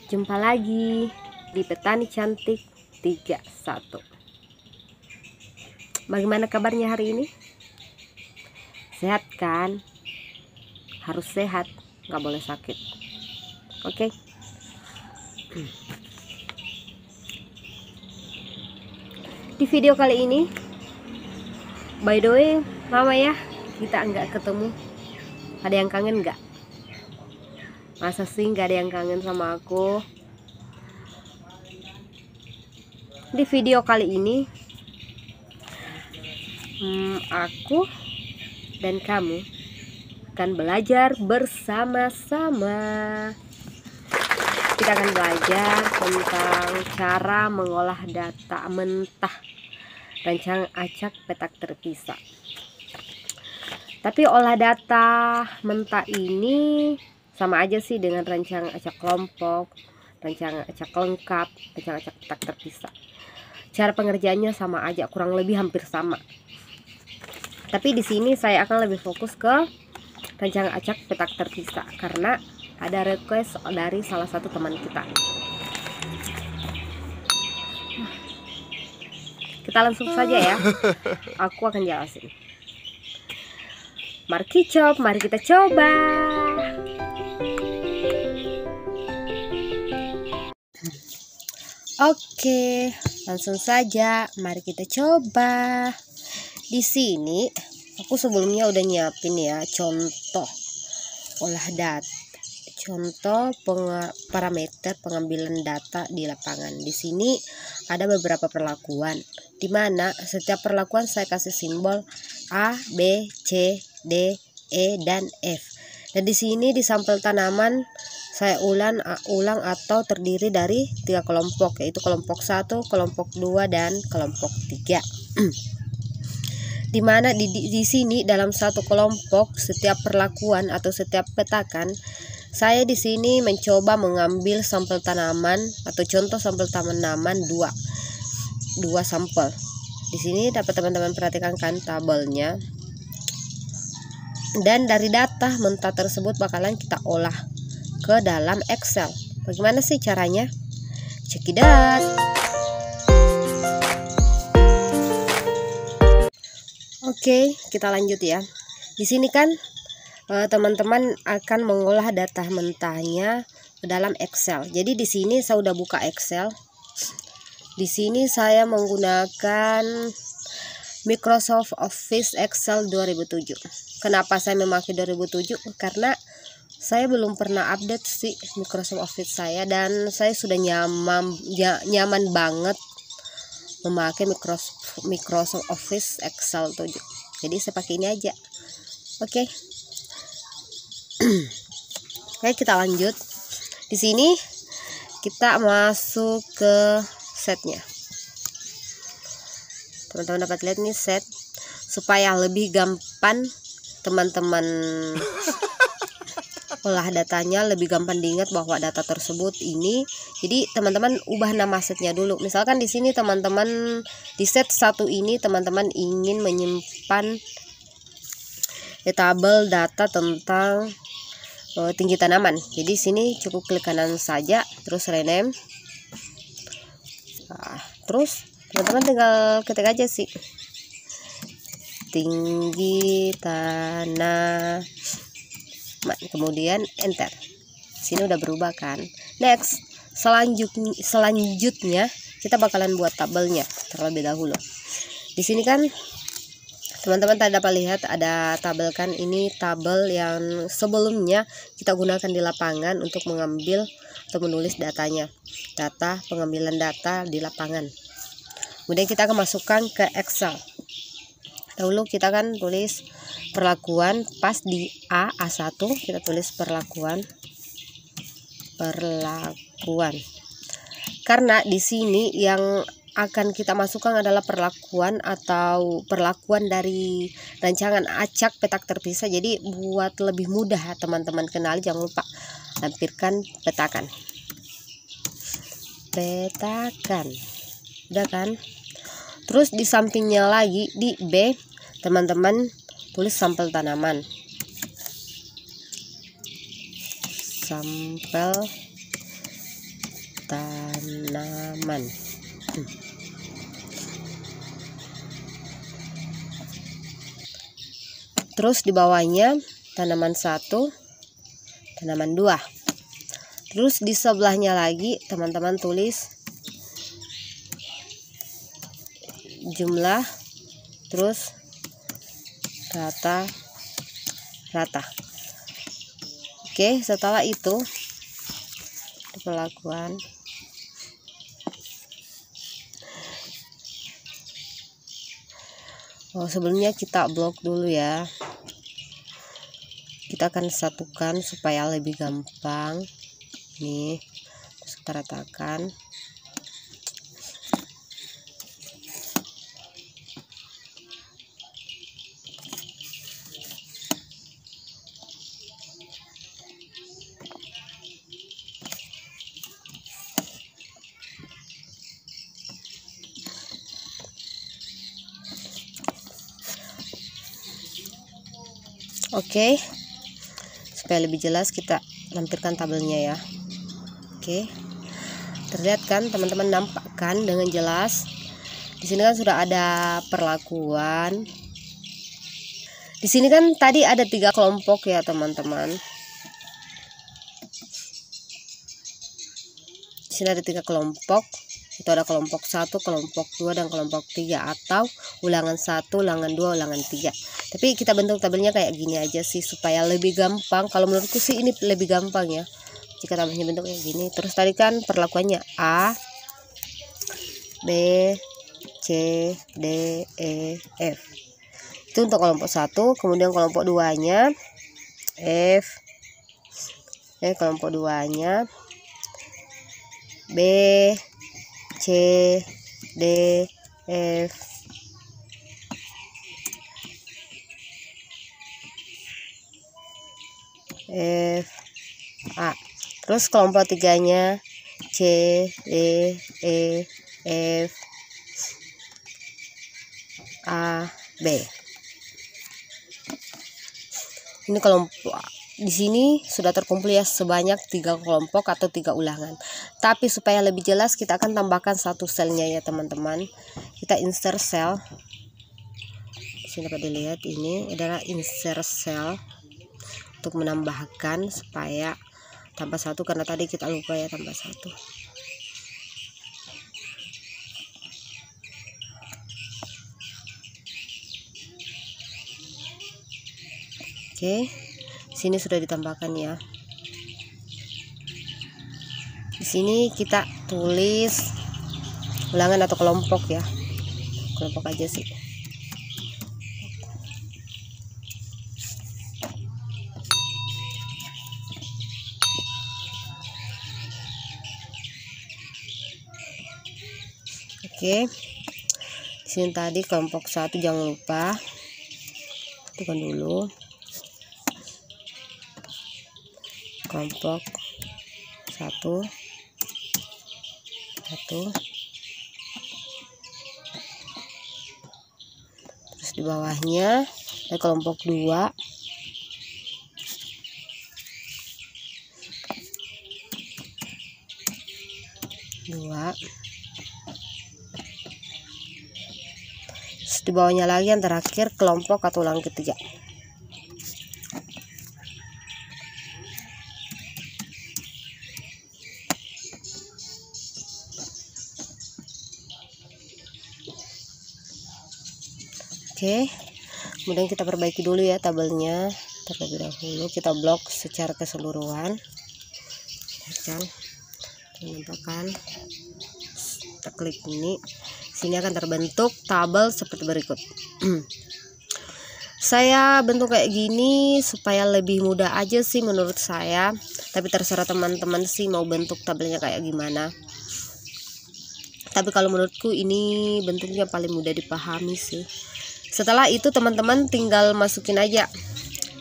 Jumpa lagi di Petani Cantik 31. Bagaimana kabarnya hari ini? Sehat kan? Harus sehat, nggak boleh sakit. Oke? Di video kali ini, by the way, lama ya kita nggak ketemu. Ada yang kangen nggak? Masa sih nggak ada yang kangen sama aku? Di video kali ini, aku dan kamu akan belajar bersama-sama. Kita akan belajar tentang cara mengolah data mentah rancang acak petak terpisah. Tapi olah data mentah ini sama aja sih dengan rancang acak kelompok, rancang acak lengkap, rancang acak petak terpisah. Cara pengerjaannya sama aja, kurang lebih hampir sama. Tapi di sini saya akan lebih fokus ke rancang acak petak terpisah karena ada request dari salah satu teman kita. Kita langsung saja ya. Aku akan jelasin. Mari kita coba. Oke, langsung saja. Mari kita coba. Di sini aku sebelumnya udah nyiapin ya contoh olah data, contoh parameter pengambilan data di lapangan. Di sini ada beberapa perlakuan, di mana setiap perlakuan saya kasih simbol A, B, C, D, E, dan F. Dan di sini di sampel tanaman saya ulang atau terdiri dari 3 kelompok, yaitu kelompok 1, kelompok 2, dan kelompok 3. Dimana di sini dalam satu kelompok setiap perlakuan atau setiap petakan saya di sini mencoba mengambil sampel tanaman atau contoh sampel tanaman dua sampel. Di sini dapat teman-teman perhatikan kan tabelnya. Dan dari data mentah tersebut bakalan kita olah ke dalam Excel. Bagaimana sih caranya? Check it out. Oke, kita lanjut ya. Di sini kan teman-teman akan mengolah data mentahnya ke dalam Excel. Jadi di sini saya udah buka Excel. Di sini saya menggunakan Microsoft Office Excel 2007. Kenapa saya memakai 2007? Karena saya belum pernah update sih Microsoft Office saya, dan saya sudah nyaman banget memakai Microsoft Office Excel 7. Jadi saya pakai ini aja. Oke. Oke, kita lanjut. Di sini kita masuk ke setnya. Teman-teman dapat lihat nih set, supaya lebih gampang teman-teman olah datanya, lebih gampang diingat bahwa data tersebut ini. Jadi teman-teman ubah nama setnya dulu. Misalkan di sini teman-teman di set 1 ini teman-teman ingin menyimpan tabel data tentang tinggi tanaman. Jadi sini cukup klik kanan saja, terus rename. Nah, terus teman-teman tinggal ketik aja sih tinggi tanah, kemudian enter. Sini udah berubah kan. Next, selanjutnya kita bakalan buat tabelnya terlebih dahulu. Di sini kan teman-teman dapat lihat ada tabel kan, ini tabel yang sebelumnya kita gunakan di lapangan untuk mengambil atau menulis datanya, data pengambilan data di lapangan. Kemudian kita akan masukkan ke Excel. Dahulu kita kan tulis perlakuan, pas di A1 kita tulis perlakuan. Karena di sini yang akan kita masukkan adalah perlakuan atau perlakuan dari rancangan acak petak terpisah. Jadi buat lebih mudah teman-teman kenali, jangan lupa lampirkan petakan. Udah kan? Terus di sampingnya lagi di B teman-teman tulis sampel tanaman. Sampel tanaman. Terus di bawahnya tanaman 1, tanaman 2. Terus di sebelahnya lagi teman-teman tulis jumlah, terus rata-rata. Oke, setelah itu perlakuan sebelumnya kita blok dulu ya. Kita akan satukan supaya lebih gampang. Nih, kita ratakan. Oke, supaya lebih jelas kita lampirkan tabelnya ya. Oke, terlihat kan teman-teman, nampak kan dengan jelas. Di sini kan sudah ada perlakuan. Di sini kan tadi ada 3 kelompok ya teman-teman. Di sini ada 3 kelompok. Itu ada kelompok 1, kelompok 2, dan kelompok 3, atau ulangan 1, ulangan 2, ulangan 3. Tapi kita bentuk tabelnya kayak gini aja sih supaya lebih gampang. Kalau menurutku sih ini lebih gampang ya jika tabelnya bentuk kayak gini. Terus tadi kan perlakuannya A, B, C, D, E, F. Itu untuk kelompok 1. Kemudian kelompok 2-nya F. Kelompok 2-nya B, C, D, F, A. Terus kelompok 3-nya C, D, E, F, A, B. Ini kelompok. Di sini sudah terkumpul ya sebanyak 3 kelompok atau 3 ulangan. Tapi supaya lebih jelas kita akan tambahkan 1 selnya ya teman-teman. Kita insert cell. Di sini dapat dilihat ini adalah insert cell untuk menambahkan supaya tambah 1, karena tadi kita lupa ya tambah 1. Oke. Sini sudah ditambahkan ya. Di sini kita tulis ulangan atau kelompok ya. Kelompok aja sih. Oke. Di sini tadi kelompok 1 jangan lupa. Tekan dulu. Kelompok 1. Terus di bawahnya ada kelompok 2. Terus di bawahnya lagi yang terakhir kelompok atau ulangan ketiga. Oke, kemudian kita perbaiki dulu ya tabelnya terlebih dahulu. Kita blok secara keseluruhan. Kita nampakkan, kita klik ini. Sini akan terbentuk tabel seperti berikut. Saya bentuk kayak gini supaya lebih mudah aja sih menurut saya. Tapi terserah teman-teman sih mau bentuk tabelnya kayak gimana. Tapi kalau menurutku ini bentuknya paling mudah dipahami sih. Setelah itu teman-teman tinggal masukin aja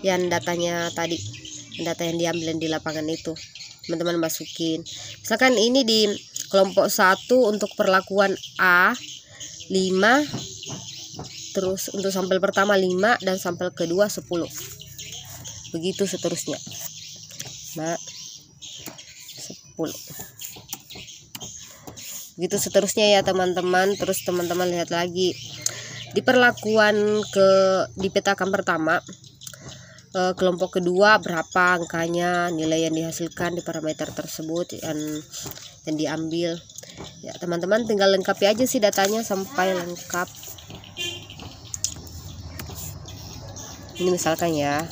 yang datanya tadi, data yang diambil di lapangan itu. Teman-teman masukin. Misalkan ini di kelompok 1 untuk perlakuan A 5, terus untuk sampel pertama 5 dan sampel kedua 10. Begitu seterusnya. 5, 10. Begitu seterusnya ya teman-teman. Terus teman-teman lihat lagi di perlakuan dipetakan pertama, kelompok kedua berapa angkanya, nilai yang dihasilkan di parameter tersebut yang diambil. Ya teman-teman tinggal lengkapi aja sih datanya sampai lengkap. Ini misalkan ya,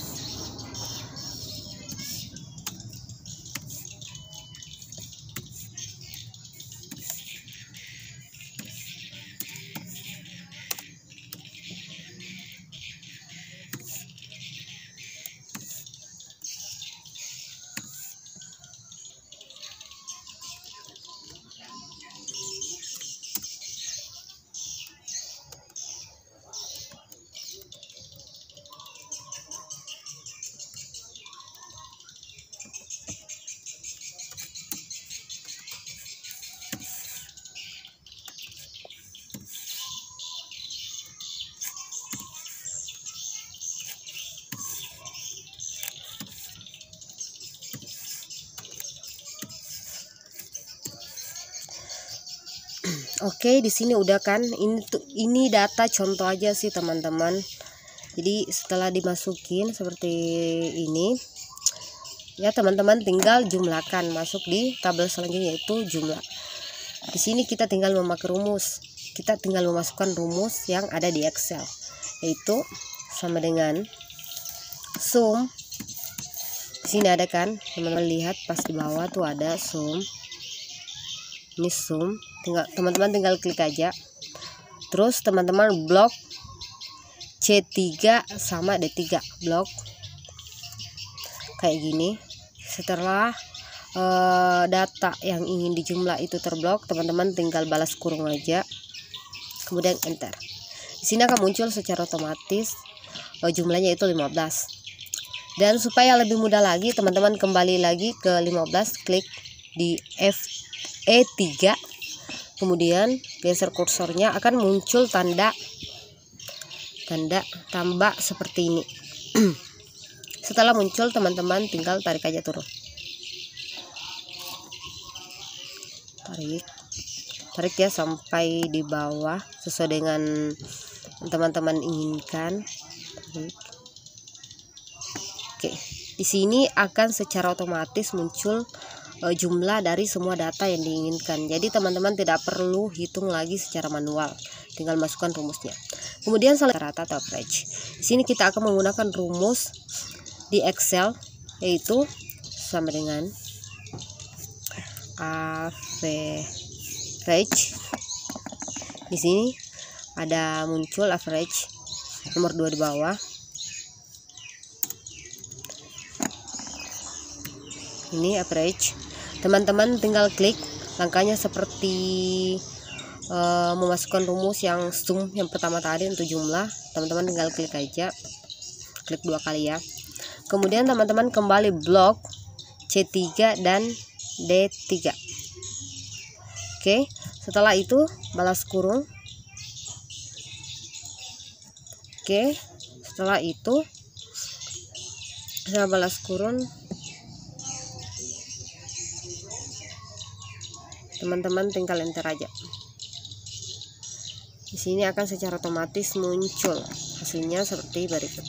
oke, di sini udah kan. Ini data contoh aja sih teman-teman. Jadi setelah dimasukin seperti ini, ya teman-teman tinggal jumlahkan, masuk di tabel selanjutnya yaitu jumlah. Di sini kita tinggal memakai rumus. Kita tinggal memasukkan rumus yang ada di Excel, yaitu sama dengan sum. Di sini ada kan, teman-teman lihat pas di bawah tuh ada sum. Ini sum, teman-teman tinggal klik aja. Terus teman-teman blok C3 sama D3, blok kayak gini. Setelah data yang ingin dijumlah itu terblok, teman-teman tinggal balas kurung aja, kemudian enter. Di sini akan muncul secara otomatis jumlahnya itu 15. Dan supaya lebih mudah lagi, teman-teman kembali lagi ke 15, klik di E3, kemudian geser kursornya, akan muncul tanda tambah seperti ini. Setelah muncul, teman-teman tinggal tarik aja turun, tarik ya sampai di bawah sesuai dengan teman-teman inginkan. Oke, di sini akan secara otomatis muncul jumlah dari semua data yang diinginkan. Jadi teman-teman tidak perlu hitung lagi secara manual, tinggal masukkan rumusnya. Kemudian rata atau average. Di sini kita akan menggunakan rumus di Excel, yaitu sama dengan average. Di sini ada muncul average nomor 2 di bawah. Ini average. Teman-teman tinggal klik, langkahnya seperti memasukkan rumus yang sum yang pertama tadi untuk jumlah. Teman-teman tinggal klik aja, klik 2 kali ya. Kemudian teman-teman kembali blok C3 dan D3. Oke, setelah itu balas kurung. Oke, setelah itu saya balas kurung, teman-teman tinggal enter aja. Di sini akan secara otomatis muncul hasilnya seperti berikut.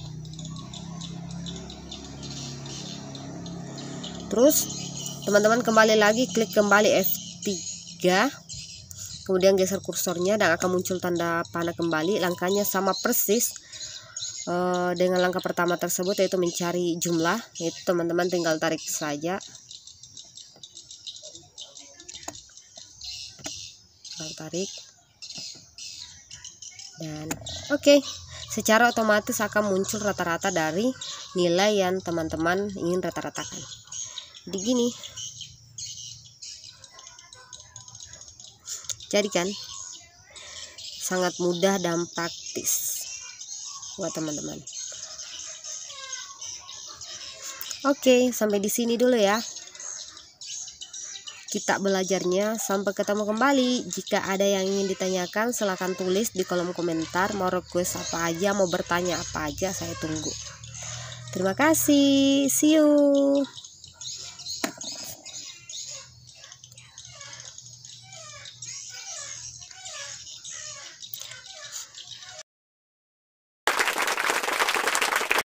Terus teman-teman kembali lagi, klik kembali F3, kemudian geser kursornya dan akan muncul tanda panah kembali. Langkahnya sama persis dengan langkah pertama tersebut, yaitu mencari jumlah. Itu teman-teman tinggal tarik saja, tarik, dan oke, secara otomatis akan muncul rata-rata dari nilai yang teman-teman ingin rata-ratakan. Jadi gini, jadi kan sangat mudah dan praktis buat teman-teman. Oke, sampai di sini dulu ya kita belajarnya. Sampai ketemu kembali. Jika ada yang ingin ditanyakan, silahkan tulis di kolom komentar. Mau request apa aja, mau bertanya apa aja, saya tunggu. Terima kasih. See you.